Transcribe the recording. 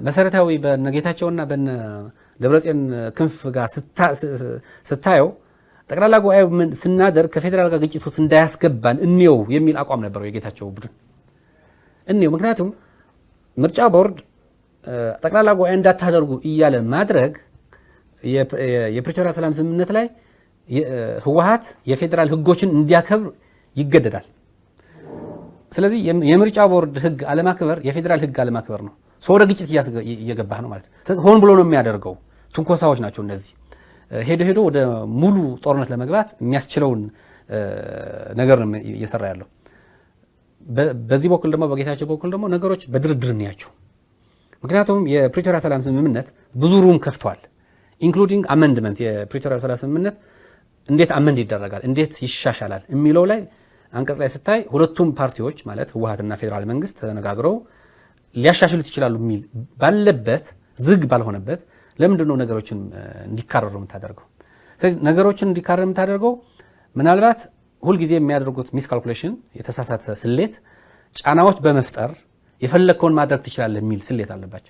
መሰረታዊ በነጌታቸውና በነ ደብረጽዮን ክንፍ ጋር ስታየው ጠቅላላ ጉባኤው ምን ስናደር ከፌደራል ጋር ግጭት ውስጥ እንዳያስገባን እንየው የሚል አቋም ነበረው የጌታቸው ቡድን እንየው። ምክንያቱም ምርጫ ቦርድ ጠቅላላ ጉባኤ እንዳታደርጉ እያለ ማድረግ የፕሪቶሪያ ሰላም ስምምነት ላይ ህወሓት የፌደራል ህጎችን እንዲያከብር ይገደዳል። ስለዚህ የምርጫ ቦርድ ህግ አለማክበር የፌደራል ህግ አለማክበር ነው። ወደ ግጭት እየገባህ ነው ማለት ነው። ሆን ብሎ ነው የሚያደርገው። ትንኮሳዎች ናቸው እነዚህ። ሄዶ ወደ ሙሉ ጦርነት ለመግባት የሚያስችለውን ነገር ነው እየሰራ ያለው። በዚህ በኩል ደግሞ በጌታቸው በኩል ደግሞ ነገሮች በድርድር እንያቸው። ምክንያቱም የፕሪቶሪያ ሰላም ስምምነት ብዙ ሩም ከፍቷል። ኢንክሉዲንግ አመንድመንት የፕሪቶሪያ ሰላም ስምምነት እንዴት አመንድ ይደረጋል፣ እንዴት ይሻሻላል የሚለው ላይ አንቀጽ ላይ ስታይ ሁለቱም ፓርቲዎች ማለት ህወሓትና ፌደራል መንግስት ተነጋግረው ሊያሻሽሉት ይችላሉ የሚል ባለበት ዝግ ባልሆነበት ለምንድን ነው ነገሮችን እንዲካረሩ የምታደርገው? ስለዚህ ነገሮችን እንዲካረሩ የምታደርገው ምናልባት ሁልጊዜ የሚያደርጉት ሚስ ካልኩሌሽን የተሳሳተ ስሌት ጫናዎች በመፍጠር የፈለግከውን ማድረግ ትችላለህ የሚል ስሌት አለባቸው።